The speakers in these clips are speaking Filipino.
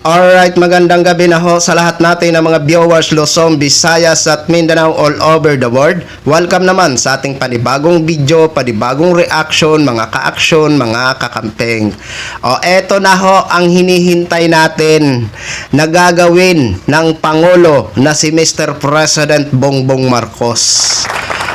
Alright, magandang gabi na ho sa lahat natin ng mga viewers Luzon, Visayas at Mindanao all over the world. Welcome naman sa ating panibagong video, panibagong reaction, mga ka-aksyon, mga kakampeng. O eto na ho ang hinihintay natin na gagawin ng Pangulo na si Mr. President Bongbong Marcos.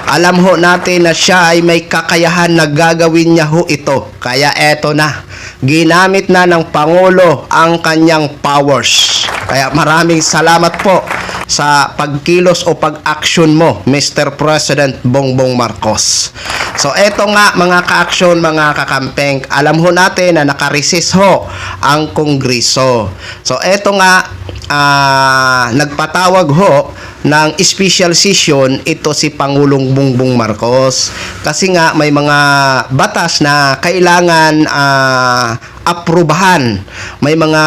Alam ho natin na siya ay may kakayahan na gagawin niya ho ito. Kaya eto na. Ginamit na ng Pangulo ang kanyang powers. Kaya maraming salamat po sa pagkilos o pag-action mo, Mr. President Bongbong Marcos. So eto nga mga ka-aksyon, mga kakampeng, alam ho natin na nakaresist ho ang Kongreso. So eto nga, nagpatawag ho ng special session ito si Pangulong Bongbong Marcos kasi nga may mga batas na kailangan aprubahan, may mga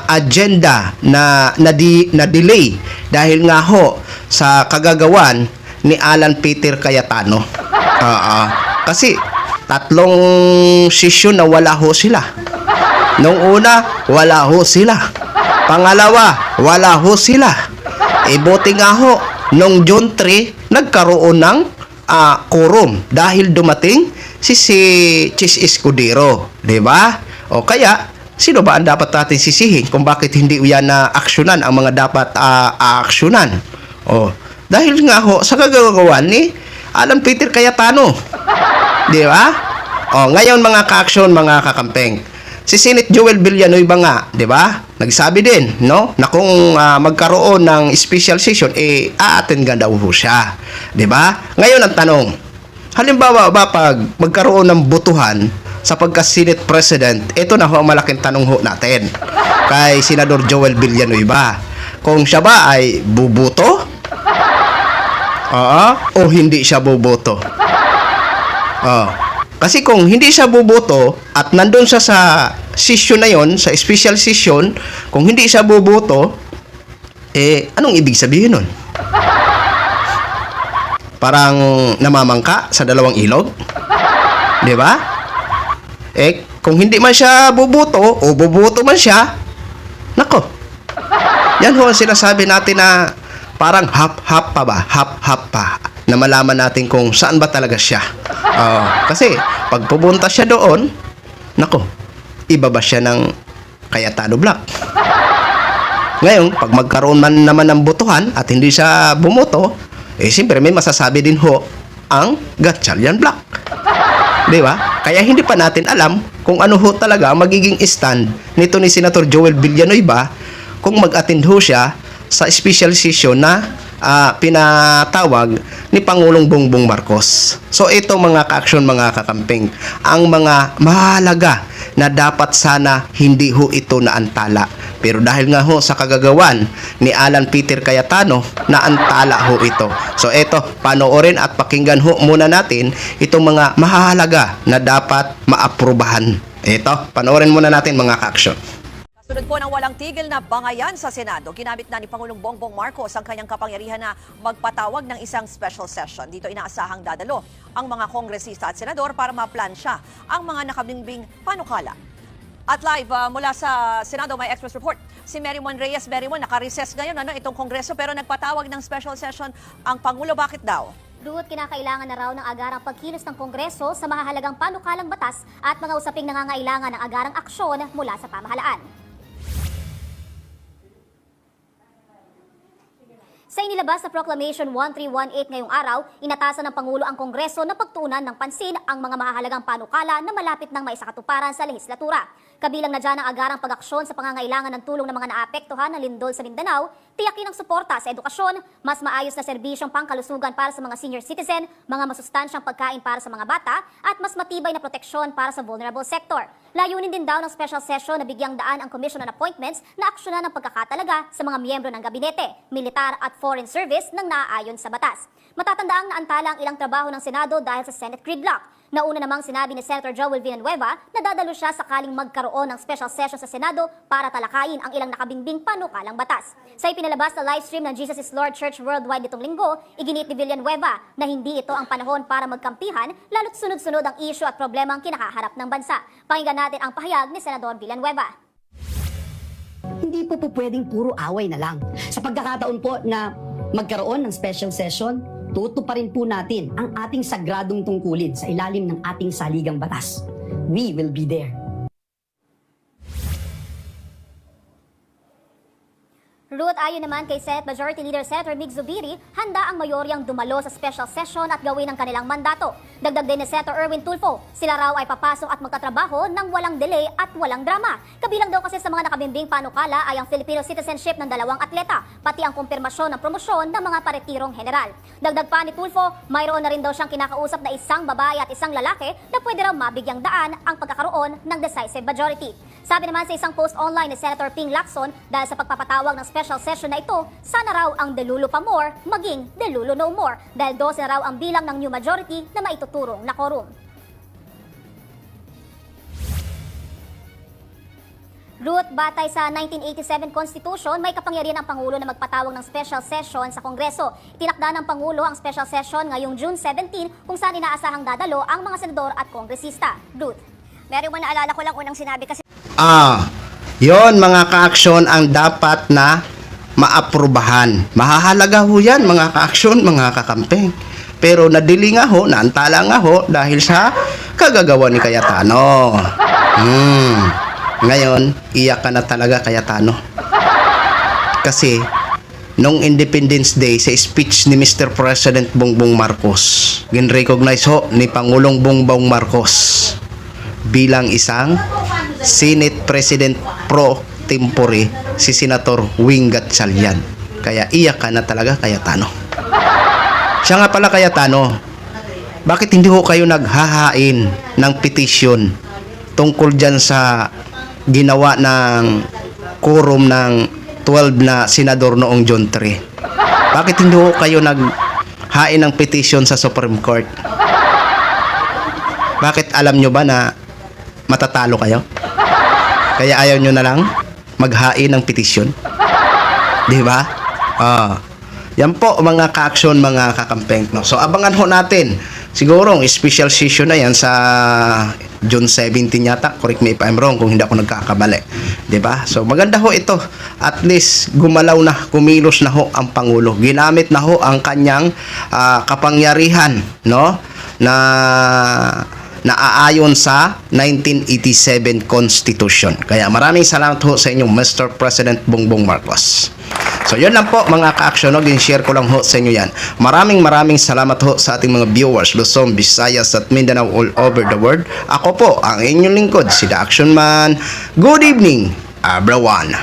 agenda na delay dahil nga ho sa kagagawan ni Alan Peter Cayetano. Kasi tatlong session na wala ho sila. Nung una, wala ho sila. Pangalawa, wala ho sila. Buti nga ho, nung June 3, nagkaroon ng quorum dahil dumating si Chis Escudero, di ba? O kaya, sino ba ang dapat natin sisihin kung bakit hindi yan na aksyonan ang mga dapat aaksyonan? O, dahil nga ho, sa kagagawan ni Alan Peter Cayetano, di ba? O, ngayon mga ka-aksyon, mga kakampeng, si Senate Joel Villanueva nga, 'di ba? Nagsabi din, no, na kung magkaroon ng special session a-attend daw ho siya, 'di ba? Ngayon ang tanong, halimbawa ba pag magkaroon ng botohan sa pagka-Senate President, ito na ho ang malaking tanong ho natin kay Senador Joel Villanueva. Kung siya ba ay buboto? O hindi siya boboto? Kasi kung hindi siya boboto at nandun siya sa session na yon, sa special session, kung hindi siya boboto, anong ibig sabihin nun? Parang namamangka sa dalawang ilog? Di ba? Kung hindi man siya boboto o boboto man siya, nako, yan ho ang sinasabi natin na parang half-half pa ba? Half-half pa. Na malaman natin kung saan ba talaga siya. Kasi pag pupunta siya doon, nako, iba ba siya ng Cayetano Black? Ngayon, pag magkaroon man naman ng botohan at hindi siya bumoto, siyempre may masasabi din ho ang Gatchalian Black. Di ba? Kaya hindi pa natin alam kung ano ho talaga magiging stand nito ni Senator Joel Villanueva kung mag-attend ho siya sa special session na pinatawag ni Pangulong Bongbong Marcos. So ito mga ka-aksyon, mga kakamping, ang mga mahalaga na dapat sana hindi ho ito naantala. Pero dahil nga ho sa kagagawan ni Alan Peter Cayetano, naantala ho ito. So ito, panoorin at pakinggan ho muna natin itong mga mahalaga na dapat maaprubahan. Ito, panoorin muna natin mga ka-aksyon. Sunod po ng walang tigil na bangayan sa Senado, ginamit na ni Pangulong Bongbong Marcos ang kanyang kapangyarihan na magpatawag ng isang special session. Dito inaasahang dadalo ang mga kongresista at senador para maplansya ang mga nakabingbing panukala. At live mula sa Senado, may Express Report si Merymon Reyes. Merymon, naka-recess ngayon itong kongreso pero nagpatawag ng special session ang Pangulo. Bakit daw? Duhot kinakailangan na raw ng agarang pagkilos ng Kongreso sa mahahalagang panukalang batas at mga usaping nangangailangan ng agarang aksyon mula sa pamahalaan. Sa inilabas na Proclamation 1318 ngayong araw, inatasan ng Pangulo ang Kongreso na pagtuunan ng pansin ang mga mahahalagang panukala na malapit ng maisakatuparan sa lehislatura. Kabilang na dyan ang agarang pag-aksyon sa pangangailangan ng tulong ng mga naapektuhan ng lindol sa Mindanao, tiyakin ang suporta sa edukasyon, mas maayos na serbisyong pangkalusugan para sa mga senior citizen, mga masustansyang pagkain para sa mga bata, at mas matibay na proteksyon para sa vulnerable sector. Layunin din daw ng special session na bigyang daan ang Commission on Appointments na aksyonan ng pagkakatalaga sa mga miyembro ng gabinete, militar at foreign service nang naaayon sa batas. Matatandaang naantala ang ilang trabaho ng Senado dahil sa Senate gridlock. Nauna namang sinabi ni Senator Joel Villanueva na dadalo siya sakaling magkaroon ng special session sa Senado para talakayin ang ilang nakabingbing panukalang batas. Sa ipinalabas na livestream ng Jesus is Lord Church Worldwide nitong linggo, iginit ni Villanueva na hindi ito ang panahon para magkampihan lalo't sunod-sunod ang issue at problemang kinakaharap ng bansa. Pakinggan natin ang pahayag ni Senador Villanueva. Hindi po pwedeng puro away na lang. Sa pagkakataon po na magkaroon ng special session, tutuparin po natin ang ating sagradong tungkulin sa ilalim ng ating saligang batas. We will be there. Ruth, ayon naman kay Senate Majority Leader Senator Mig Zubiri, handa ang mayoryang dumalo sa special session at gawin ang kanilang mandato. Dagdag din ni Senator Erwin Tulfo, sila raw ay papasok at magtatrabaho ng walang delay at walang drama. Kabilang daw kasi sa mga nakabimbing panukala ay ang Filipino citizenship ng 2 atleta, pati ang kumpirmasyon ng promosyon ng mga paretirong general. Dagdag pa ni Tulfo, mayroon na rin daw siyang kinakausap na isang babae at isang lalaki na pwede raw mabigyang daan ang pagkakaroon ng decisive majority. Sabi naman sa isang post online ni Senator Ping Lacson, dahil sa pagpapatawag ng special session na ito, sana raw ang Delulo pa more maging Delulo no more dahil 12 na raw ang bilang ng new majority na maituturong na quorum. Ruth, batay sa 1987 Constitution, may kapangyarihan ang Pangulo na magpatawag ng special session sa Kongreso. Itinakda ng Pangulo ang special session ngayong June 17 kung saan inaasahang dadalo ang mga senador at kongresista. Ruth. Meron mo naalala ko lang unang sinabi kasi Yon mga ka-aksyon ang dapat na maaprubahan. Mahahalaga ho yan mga ka-aksyon, mga kakampeng. Pero nadili nga ho, naantala nga ho dahil sa kagagawa ni Cayetano. Ngayon, iyak ka na talaga Cayetano. Kasi, nung Independence Day, sa speech ni Mr. President Bongbong Marcos, gin-recognize ho ni Pangulong Bongbong Marcos bilang isang Senate President pro tempore si Senator Wing Gatchalian. Kaya iyak ka na talaga Cayetano. Siya nga pala Cayetano, bakit hindi ho kayo naghahain ng petition tungkol dyan sa ginawa ng quorum ng 12 na senador noong June 3? Bakit hindi ho kayo naghain ng petition sa Supreme Court? Bakit alam nyo ba na matatalo kayo? Kaya ayaw nyo na lang maghain ng petisyon? Di ba? Yan po mga ka-aksyon, mga kakampeng. No? So abangan ho natin. Siguro special session na yan sa June 17 yata. Correct me if I'm wrong kung hindi ako nagkakabali. Di ba? So maganda ho ito. At least gumalaw na, kumilos na ho ang Pangulo. Ginamit na ho ang kanyang kapangyarihan, no? Na naaayon sa 1987 Constitution. Kaya maraming salamat ho sa inyong Mr. President Bongbong Marcos. So yun lang po mga ka-aksyon, no? Gin-share ko lang ho sa inyo yan. Maraming salamat ho sa ating mga viewers, Luzon, Visayas at Mindanao all over the world. Ako po ang inyong lingkod, si The Action Man. Good evening, everyone.